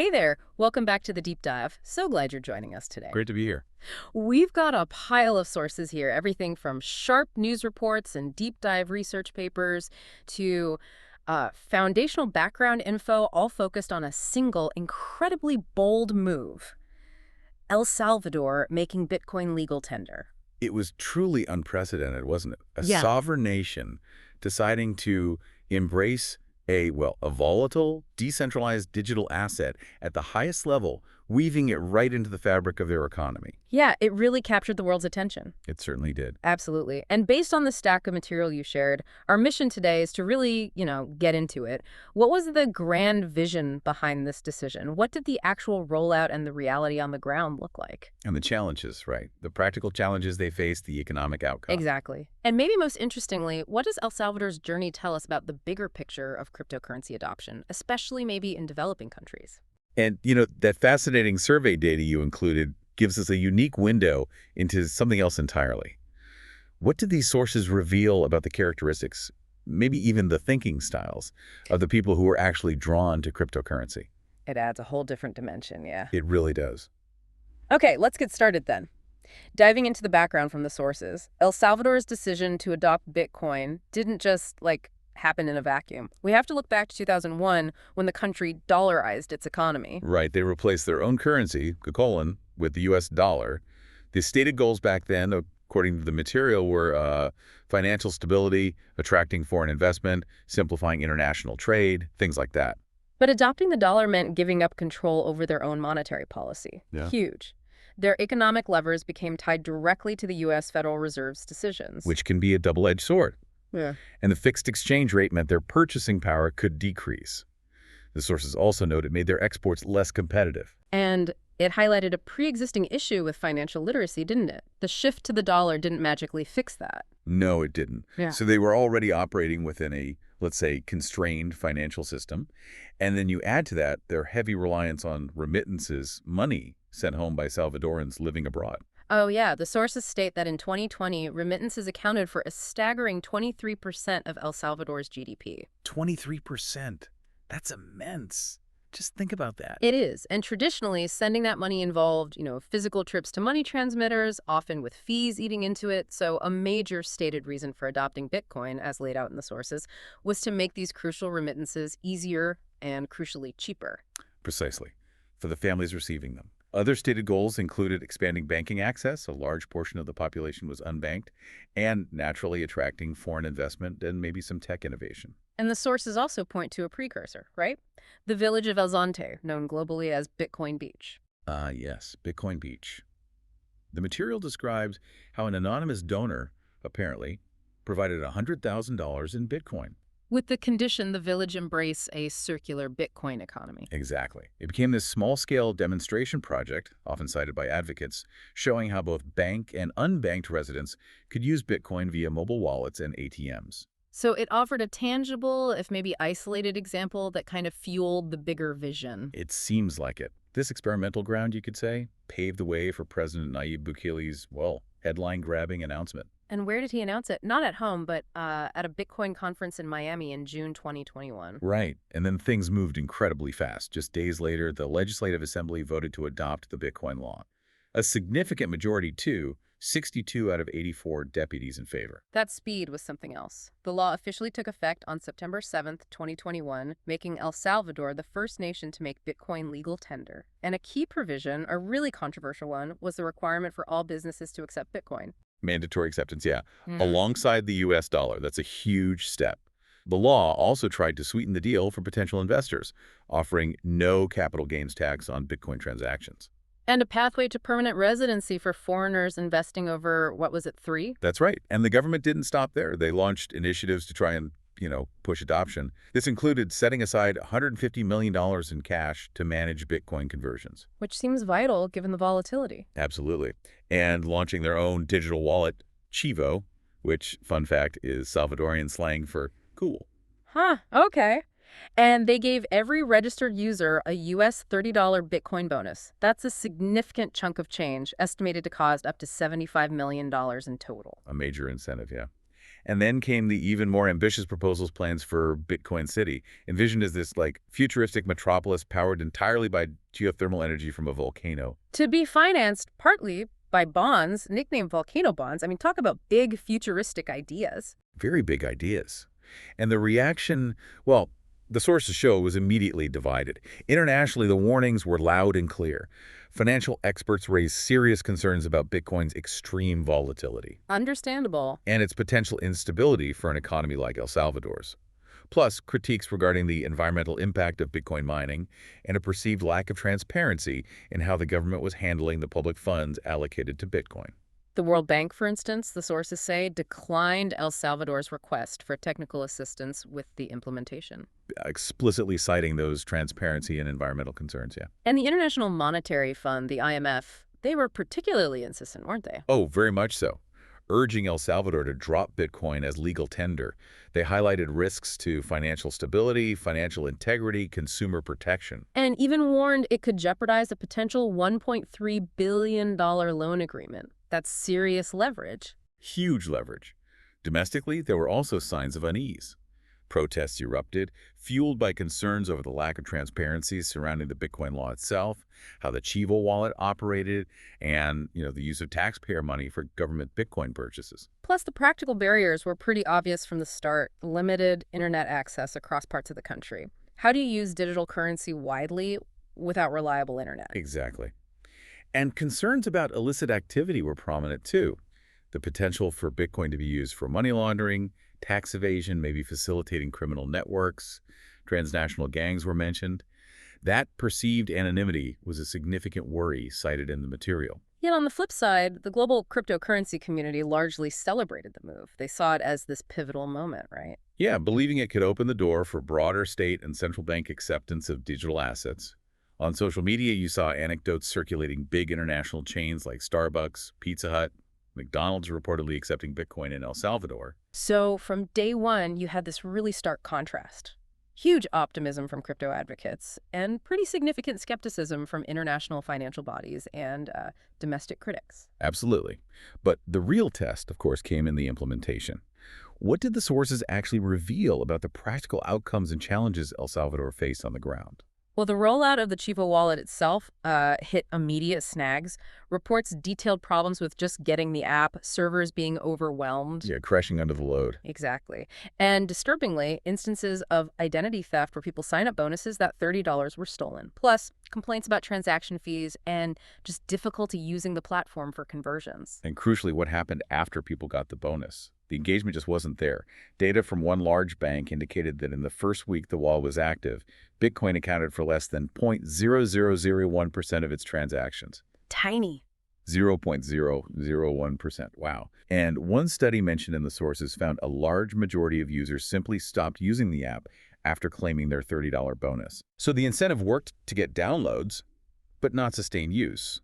Hey there, welcome back to the Deep Dive. So glad you're joining us today. Great to be here. We've got a pile of sources here, everything from sharp news reports and deep dive research papers to foundational background info, all focused on a single, incredibly bold move. El Salvador making Bitcoin legal tender. It was truly unprecedented, wasn't it? A Yeah. sovereign nation deciding to embrace a volatile, decentralized digital asset at the highest level, weaving it right into the fabric of their economy. Yeah, it really captured the world's attention. It certainly did. Absolutely. And based on the stack of material you shared, our mission today is to really, get into it. What was the grand vision behind this decision? What did the actual rollout and the reality on the ground look like? And the challenges, right? The practical challenges they faced, the economic outcome. Exactly. And maybe most interestingly, what does El Salvador's journey tell us about the bigger picture of cryptocurrency adoption, especially maybe in developing countries? And, that fascinating survey data you included gives us a unique window into something else entirely. What did these sources reveal about the characteristics, maybe even the thinking styles, of the people who were actually drawn to cryptocurrency? It adds a whole different dimension, yeah. It really does. Okay, let's get started then. Diving into the background from the sources, El Salvador's decision to adopt Bitcoin didn't just, happen in a vacuum. We have to look back to 2001 when the country dollarized its economy. Right, they replaced their own currency, Cocolan, with the U.S. dollar. The stated goals back then, according to the material, were financial stability, attracting foreign investment, simplifying international trade, things like that. But adopting the dollar meant giving up control over their own monetary policy. Yeah. Huge. Their economic levers became tied directly to the U.S. Federal Reserve's decisions. Which can be a double-edged sword. Yeah. And the fixed exchange rate meant their purchasing power could decrease. The sources also note it made their exports less competitive. And it highlighted a pre-existing issue with financial literacy, didn't it? The shift to the dollar didn't magically fix that. No, it didn't. Yeah. So they were already operating within a, let's say, constrained financial system. And then you add to that their heavy reliance on remittances, money sent home by Salvadorans living abroad. Oh, yeah. The sources state that in 2020, remittances accounted for a staggering 23% of El Salvador's GDP. 23%. That's immense. Just think about that. It is. And traditionally, sending that money involved, physical trips to money transmitters, often with fees eating into it. So a major stated reason for adopting Bitcoin, as laid out in the sources, was to make these crucial remittances easier and crucially cheaper. Precisely. For the families receiving them. Other stated goals included expanding banking access, a large portion of the population was unbanked, and naturally attracting foreign investment and maybe some tech innovation. And the sources also point to a precursor, right? The village of El Zonte, known globally as Bitcoin Beach. Yes, Bitcoin Beach. The material describes how an anonymous donor, apparently, provided $100,000 in Bitcoin. With the condition the village embrace a circular Bitcoin economy. Exactly. It became this small-scale demonstration project, often cited by advocates, showing how both bank and unbanked residents could use Bitcoin via mobile wallets and ATMs. So it offered a tangible, if maybe isolated example that kind of fueled the bigger vision. It seems like it. This experimental ground, you could say, paved the way for President Nayib Bukele's, headline-grabbing announcement. And where did he announce it? Not at home, but at a Bitcoin conference in Miami in June 2021. Right. And then things moved incredibly fast. Just days later, the Legislative Assembly voted to adopt the Bitcoin law. A significant majority, too, 62 out of 84 deputies in favor. That speed was something else. The law officially took effect on September 7th, 2021, making El Salvador the first nation to make Bitcoin legal tender. And a key provision, a really controversial one, was the requirement for all businesses to accept Bitcoin. Mandatory acceptance, yeah. Alongside the U.S. dollar. That's a huge step. The law also tried to sweeten the deal for potential investors, offering no capital gains tax on Bitcoin transactions. And a pathway to permanent residency for foreigners investing over, what was it, 3? That's right. And the government didn't stop there. They launched initiatives to try and, push adoption. This included setting aside $150 million in cash to manage Bitcoin conversions. Which seems vital given the volatility. Absolutely. And launching their own digital wallet, Chivo, which, fun fact, is Salvadorian slang for cool. Huh, okay. And they gave every registered user a US $30 Bitcoin bonus. That's a significant chunk of change, estimated to cost up to $75 million in total. A major incentive, yeah. And then came the even more ambitious proposals plans for Bitcoin City, envisioned as this like futuristic metropolis powered entirely by geothermal energy from a volcano. To be financed partly by bonds, nicknamed volcano bonds. I mean, talk about big futuristic ideas. Very big ideas. And the reaction, well, the sources show was immediately divided. Internationally, the warnings were loud and clear. Financial experts raised serious concerns about Bitcoin's extreme volatility Understandable. and its potential instability for an economy like El Salvador's. Plus, critiques regarding the environmental impact of Bitcoin mining and a perceived lack of transparency in how the government was handling the public funds allocated to Bitcoin. The World Bank, for instance, the sources say, declined El Salvador's request for technical assistance with the implementation. Explicitly citing those transparency and environmental concerns, yeah. And the International Monetary Fund, the IMF, they were particularly insistent, weren't they? Oh, very much so. Urging El Salvador to drop Bitcoin as legal tender. They highlighted risks to financial stability, financial integrity, consumer protection. And even warned it could jeopardize a potential $1.3 billion loan agreement. That's serious leverage. Huge leverage. Domestically, there were also signs of unease. Protests erupted, fueled by concerns over the lack of transparency surrounding the Bitcoin law itself, how the Chivo wallet operated, and, the use of taxpayer money for government Bitcoin purchases. Plus, the practical barriers were pretty obvious from the start. Limited internet access across parts of the country. How do you use digital currency widely without reliable internet? Exactly. And concerns about illicit activity were prominent too. The potential for Bitcoin to be used for money laundering, tax evasion, maybe facilitating criminal networks, transnational gangs were mentioned. That perceived anonymity was a significant worry cited in the material. Yet on the flip side, the global cryptocurrency community largely celebrated the move. They saw it as this pivotal moment, right? Yeah, believing it could open the door for broader state and central bank acceptance of digital assets. On social media, you saw anecdotes circulating big international chains like Starbucks, Pizza Hut, McDonald's reportedly accepting Bitcoin in El Salvador. So from day one, you had this really stark contrast. Huge optimism from crypto advocates and pretty significant skepticism from international financial bodies and domestic critics. Absolutely. But the real test, of course, came in the implementation. What did the sources actually reveal about the practical outcomes and challenges El Salvador faced on the ground? Well, the rollout of the Chivo wallet itself hit immediate snags. Reports detailed problems with just getting the app, servers being overwhelmed. Yeah, crashing under the load. Exactly. And disturbingly, instances of identity theft where people sign up bonuses that $30 were stolen. Plus, complaints about transaction fees and just difficulty using the platform for conversions. And crucially, what happened after people got the bonus? The engagement just wasn't there. Data from one large bank indicated that in the first week the wallet was active, Bitcoin accounted for less than 0.0001% of its transactions. Tiny. 0.001%. Wow. And one study mentioned in the sources found a large majority of users simply stopped using the app after claiming their $30 bonus. So the incentive worked to get downloads, but not sustain use.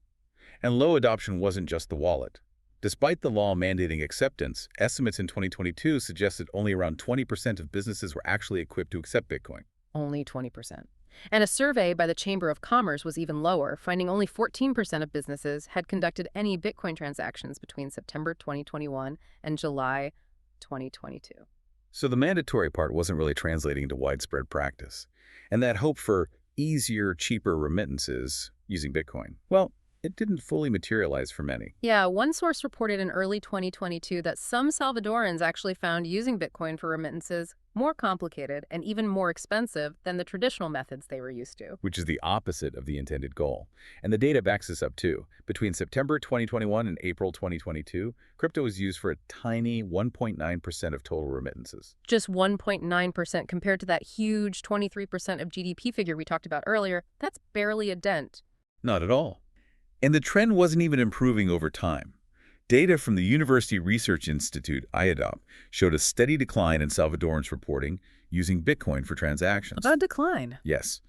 And low adoption wasn't just the wallet. Despite the law mandating acceptance, estimates in 2022 suggested only around 20% of businesses were actually equipped to accept Bitcoin. Only 20%. And a survey by the Chamber of Commerce was even lower, finding only 14% of businesses had conducted any Bitcoin transactions between September 2021 and July 2022. So the mandatory part wasn't really translating into widespread practice. And that hope for easier, cheaper remittances using Bitcoin, well, it didn't fully materialize for many. Yeah, one source reported in early 2022 that some Salvadorans actually found using Bitcoin for remittances more complicated and even more expensive than the traditional methods they were used to. Which is the opposite of the intended goal. And the data backs this up too. Between September 2021 and April 2022, crypto was used for a tiny 1.9% of total remittances. Just 1.9% compared to that huge 23% of GDP figure we talked about earlier. That's barely a dent. Not at all. And the trend wasn't even improving over time. Data from the University Research Institute, IADOP, showed a steady decline in Salvadorans reporting using Bitcoin for transactions. A decline. Yes.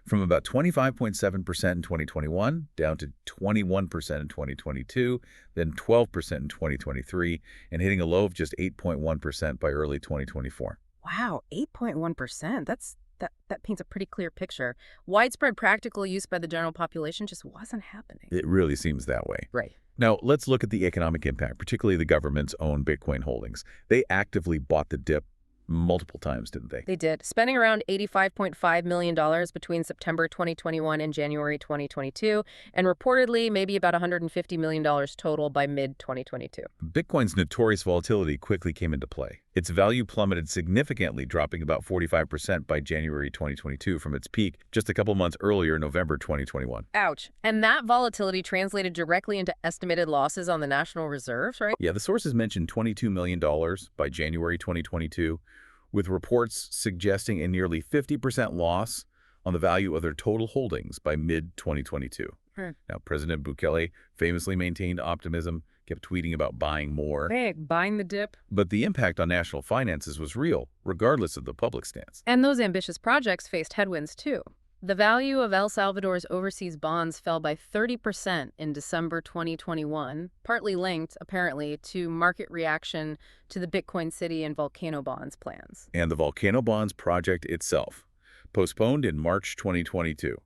From about 25.7% in 2021 down to 21% in 2022, then 12% in 2023, and hitting a low of just 8.1% by early 2024. Wow, 8.1%. That's That paints a pretty clear picture. Widespread practical use by the general population just wasn't happening. It really seems that way. Right. Now, let's look at the economic impact, particularly the government's own Bitcoin holdings. They actively bought the dip multiple times, didn't they? They did, spending around $85.5 million between September 2021 and January 2022, and reportedly maybe about $150 million total by mid-2022. Bitcoin's notorious volatility quickly came into play. Its value plummeted significantly, dropping about 45% by January 2022 from its peak just a couple months earlier, November 2021. Ouch. And that volatility translated directly into estimated losses on the National Reserves, right? Yeah, the sources mentioned $22 million by January 2022, with reports suggesting a nearly 50% loss on the value of their total holdings by mid-2022. Now, President Bukele famously maintained optimism, kept tweeting about buying more. Big, buying the dip. But the impact on national finances was real, regardless of the public stance. And those ambitious projects faced headwinds, too. The value of El Salvador's overseas bonds fell by 30% in December 2021, partly linked, apparently, to market reaction to the Bitcoin City and Volcano Bonds plans. And the Volcano Bonds project itself, postponed in March 2022.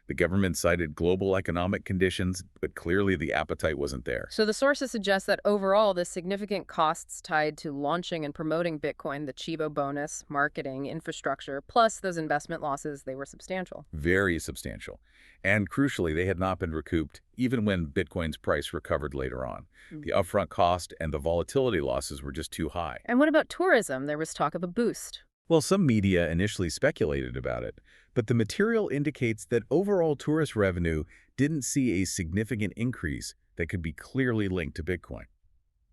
The government cited global economic conditions, but clearly the appetite wasn't there. So the sources suggest that overall, the significant costs tied to launching and promoting Bitcoin, the Chivo bonus, marketing, infrastructure, plus those investment losses, they were substantial. Very substantial. And crucially, they had not been recouped, even when Bitcoin's price recovered later on. The upfront cost and the volatility losses were just too high. And what about tourism? There was talk of a boost. Well, some media initially speculated about it, but the material indicates that overall tourist revenue didn't see a significant increase that could be clearly linked to Bitcoin.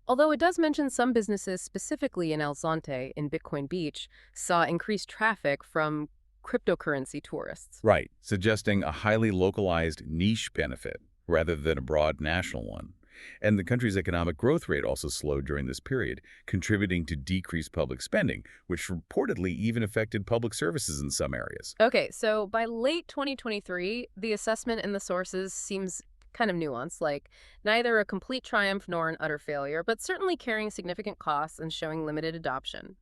Although it does mention some businesses, specifically in El Zonte, in Bitcoin Beach, saw increased traffic from cryptocurrency tourists. Right, suggesting a highly localized niche benefit rather than a broad national one. And the country's economic growth rate also slowed during this period, contributing to decreased public spending, which reportedly even affected public services in some areas. Okay, so by late 2023, the assessment in the sources seems kind of nuanced, like neither a complete triumph nor an utter failure, but certainly carrying significant costs and showing limited adoption.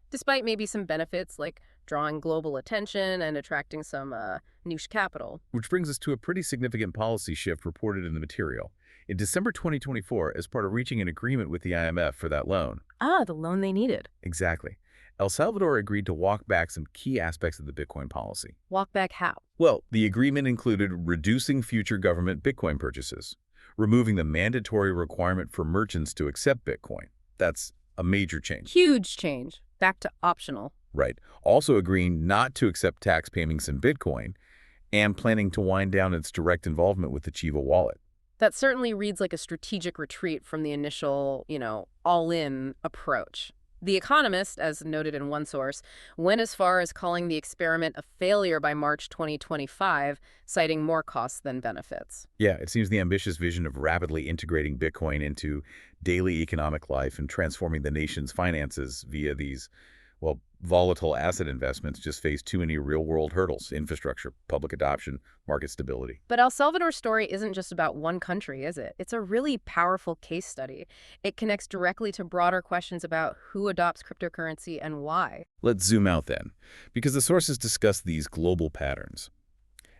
Despite maybe some benefits like drawing global attention and attracting some niche capital. Which brings us to a pretty significant policy shift reported in the material. In December 2024, as part of reaching an agreement with the IMF for that loan. Ah, the loan they needed. Exactly. El Salvador agreed to walk back some key aspects of the Bitcoin policy. Walk back how? Well, the agreement included reducing future government Bitcoin purchases, removing the mandatory requirement for merchants to accept Bitcoin. That's a major change. Huge change. Back to optional. Right. Also agreeing not to accept tax payments in Bitcoin and planning to wind down its direct involvement with the Chivo wallet. That certainly reads like a strategic retreat from the initial, all-in approach. The Economist, as noted in one source, went as far as calling the experiment a failure by March 2025, citing more costs than benefits. Yeah, it seems the ambitious vision of rapidly integrating Bitcoin into daily economic life and transforming the nation's finances via these, volatile asset investments just face too many real-world hurdles: infrastructure, public adoption, market stability. But El Salvador's story isn't just about one country, is it? It's a really powerful case study. It connects directly to broader questions about who adopts cryptocurrency and why. Let's zoom out then, because the sources discuss these global patterns.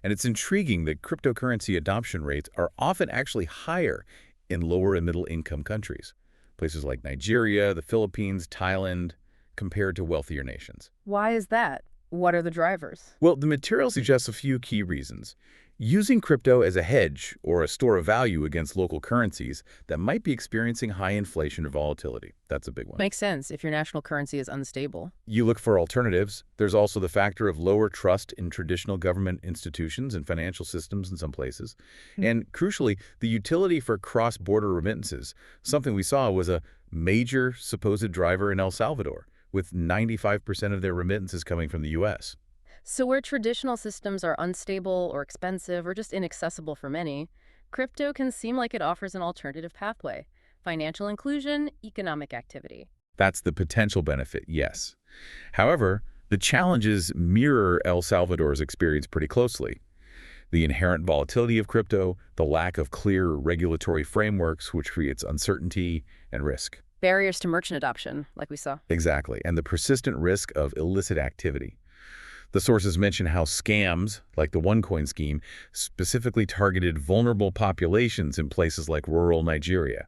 And it's intriguing that cryptocurrency adoption rates are often actually higher in lower and middle-income countries, places like Nigeria, the Philippines, Thailand, compared to wealthier nations. Why is that? What are the drivers? Well, the material suggests a few key reasons. Using crypto as a hedge or a store of value against local currencies that might be experiencing high inflation or volatility. That's a big one. Makes sense if your national currency is unstable. You look for alternatives. There's also the factor of lower trust in traditional government institutions and financial systems in some places. And crucially, the utility for cross-border remittances. Something we saw was a major supposed driver in El Salvador, with 95% of their remittances coming from the U.S. So where traditional systems are unstable or expensive or just inaccessible for many, crypto can seem like it offers an alternative pathway: financial inclusion, economic activity. That's the potential benefit, yes. However, the challenges mirror El Salvador's experience pretty closely. The inherent volatility of crypto, the lack of clear regulatory frameworks, which creates uncertainty and risk. Barriers to merchant adoption, like we saw. Exactly, and the persistent risk of illicit activity. The sources mention how scams, like the OneCoin scheme, specifically targeted vulnerable populations in places like rural Nigeria.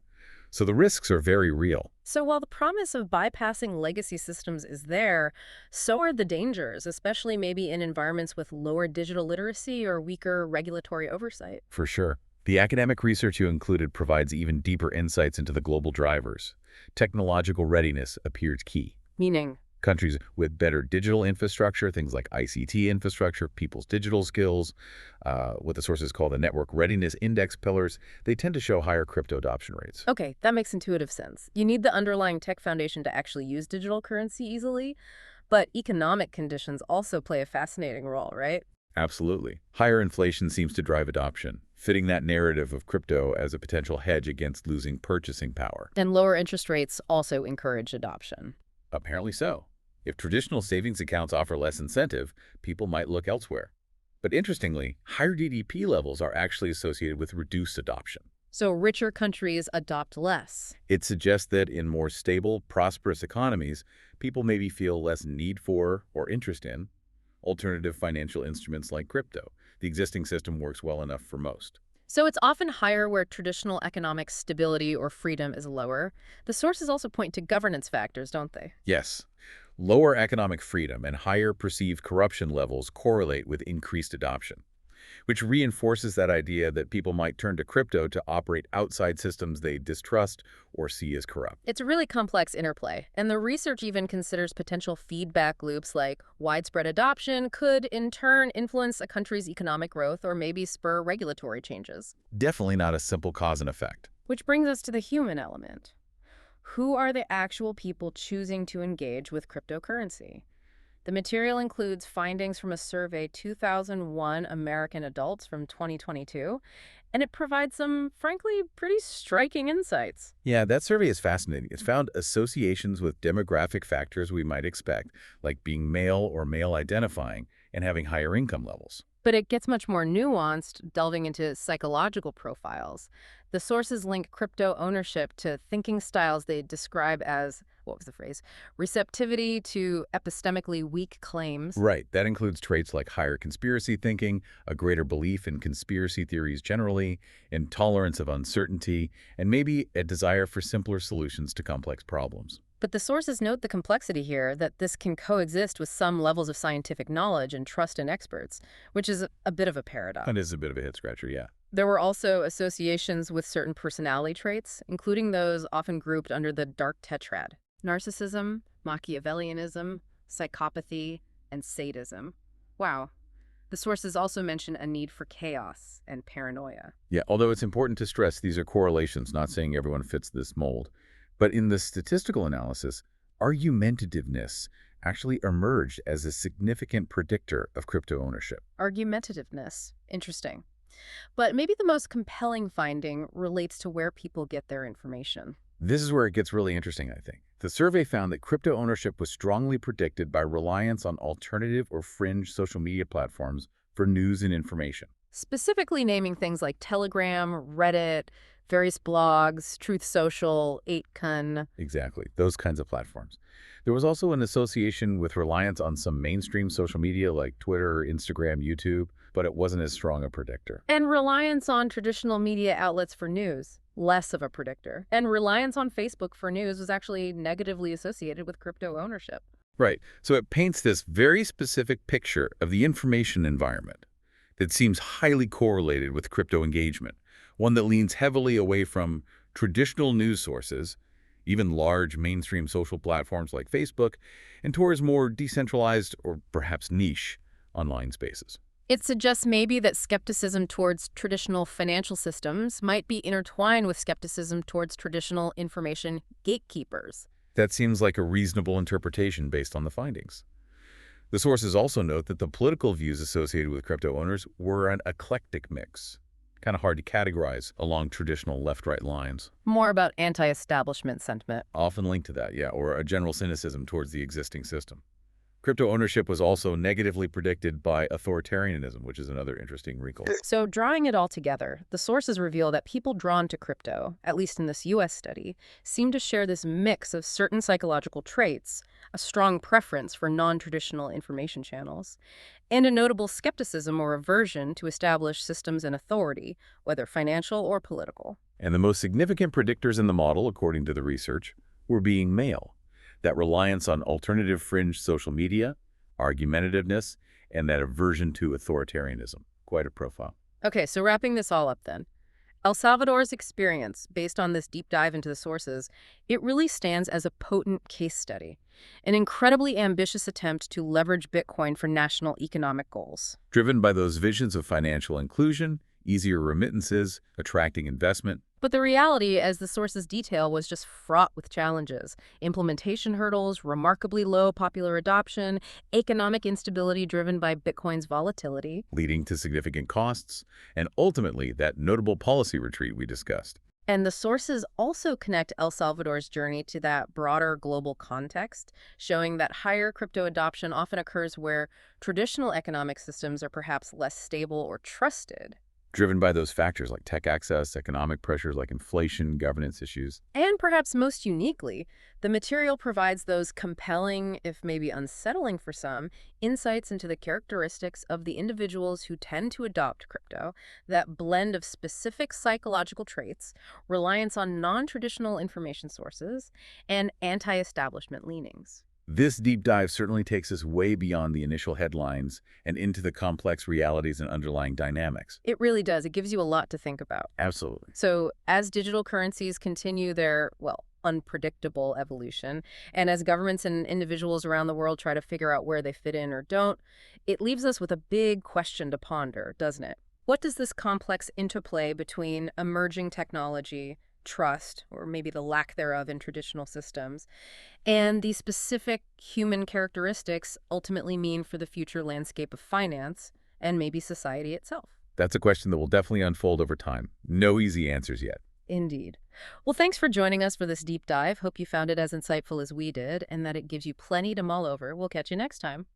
So the risks are very real. So while the promise of bypassing legacy systems is there, so are the dangers, especially maybe in environments with lower digital literacy or weaker regulatory oversight. For sure. The academic research you included provides even deeper insights into the global drivers. Technological readiness appears key. Meaning, Countries with better digital infrastructure, things like ICT infrastructure, people's digital skills, what the sources call the Network Readiness Index pillars, they tend to show higher crypto adoption rates. okay, that makes intuitive sense. You need the underlying tech foundation to actually use digital currency easily, but economic conditions also play a fascinating role, right? Absolutely. Higher inflation seems to drive adoption, fitting that narrative of crypto as a potential hedge against losing purchasing power. And lower interest rates also encourage adoption. Apparently so. If traditional savings accounts offer less incentive, people might look elsewhere. But interestingly, higher GDP levels are actually associated with reduced adoption. So richer countries adopt less. It suggests that in more stable, prosperous economies, people maybe feel less need for or interest in alternative financial instruments like crypto. The existing system works well enough for most. So it's often higher where traditional economic stability or freedom is lower. The sources also point to governance factors, don't they? Yes, lower economic freedom and higher perceived corruption levels correlate with increased adoption, which reinforces that idea that people might turn to crypto to operate outside systems they distrust or see as corrupt. It's a really complex interplay, and the research even considers potential feedback loops like widespread adoption could in turn influence a country's economic growth or maybe spur regulatory changes. Definitely not a simple cause and effect. Which brings us to the human element. Who are the actual people choosing to engage with cryptocurrency? The material includes findings from a survey 2001 American adults from 2022, and it provides some, frankly, pretty striking insights. Yeah, that survey is fascinating. It's found associations with demographic factors we might expect, like being male or male identifying and having higher income levels. But it gets much more nuanced, delving into psychological profiles. The sources link crypto ownership to thinking styles they describe as, what was the phrase, receptivity to epistemically weak claims. Right. That includes traits like higher conspiracy thinking, a greater belief in conspiracy theories generally, intolerance of uncertainty, and maybe a desire for simpler solutions to complex problems. But the sources note the complexity here, that this can coexist with some levels of scientific knowledge and trust in experts, which is a bit of a paradox. That is a bit of a head-scratcher, yeah. There were also associations with certain personality traits, including those often grouped under the dark tetrad: narcissism, Machiavellianism, psychopathy, and sadism. Wow. The sources also mention a need for chaos and paranoia. Yeah, although it's important to stress these are correlations, not saying everyone fits this mold. But in the statistical analysis, argumentativeness actually emerged as a significant predictor of crypto ownership. Argumentativeness. Interesting. But maybe the most compelling finding relates to where people get their information. This is where it gets really interesting, I think. The survey found that crypto ownership was strongly predicted by reliance on alternative or fringe social media platforms for news and information. Specifically naming things like Telegram, Reddit, various blogs, Truth Social, 8kun. Exactly, those kinds of platforms. There was also an association with reliance on some mainstream social media like Twitter, Instagram, YouTube, but it wasn't as strong a predictor. And reliance on traditional media outlets for news, less of a predictor. And reliance on Facebook for news was actually negatively associated with crypto ownership. Right, so it paints this very specific picture of the information environment that seems highly correlated with crypto engagement, one that leans heavily away from traditional news sources, even large mainstream social platforms like Facebook, and towards more decentralized or perhaps niche online spaces. It suggests maybe that skepticism towards traditional financial systems might be intertwined with skepticism towards traditional information gatekeepers. That seems like a reasonable interpretation based on the findings. The sources also note that the political views associated with crypto owners were an eclectic mix, kind of hard to categorize along traditional left-right lines. More about anti-establishment sentiment. Often linked to that, yeah, or a general cynicism towards the existing system. Crypto ownership was also negatively predicted by authoritarianism, which is another interesting wrinkle. So, drawing it all together, the sources reveal that people drawn to crypto, at least in this U.S. study, seem to share this mix of certain psychological traits, a strong preference for non-traditional information channels, and a notable skepticism or aversion to established systems and authority, whether financial or political. And the most significant predictors in the model, according to the research, were being male. That reliance on alternative fringe social media, argumentativeness, and that aversion to authoritarianism. Quite a profile. Okay, so wrapping this all up then. El Salvador's experience, based on this deep dive into the sources, it really stands as a potent case study, an incredibly ambitious attempt to leverage Bitcoin for national economic goals. Driven by those visions of financial inclusion, easier remittances, attracting investment. But the reality, as the sources detail, was just fraught with challenges. Implementation hurdles, remarkably low popular adoption, economic instability driven by Bitcoin's volatility. Leading to significant costs, and ultimately that notable policy retreat we discussed. And the sources also connect El Salvador's journey to that broader global context, showing that higher crypto adoption often occurs where traditional economic systems are perhaps less stable or trusted. Driven by those factors like tech access, economic pressures like inflation, governance issues. And perhaps most uniquely, the material provides those compelling, if maybe unsettling for some, insights into the characteristics of the individuals who tend to adopt crypto, that blend of specific psychological traits, reliance on non-traditional information sources, and anti-establishment leanings. This deep dive certainly takes us way beyond the initial headlines and into the complex realities and underlying dynamics. It really does. It gives you a lot to think about. Absolutely. So as digital currencies continue their, well, unpredictable evolution, and as governments and individuals around the world try to figure out where they fit in or don't, it leaves us with a big question to ponder, doesn't it? What does this complex interplay between emerging technology, trust, or maybe the lack thereof in traditional systems, and these specific human characteristics ultimately mean for the future landscape of finance and maybe society itself? That's a question that will definitely unfold over time. No easy answers yet. Indeed. Well, thanks for joining us for this deep dive. Hope you found it as insightful as we did and that it gives you plenty to mull over. We'll catch you next time.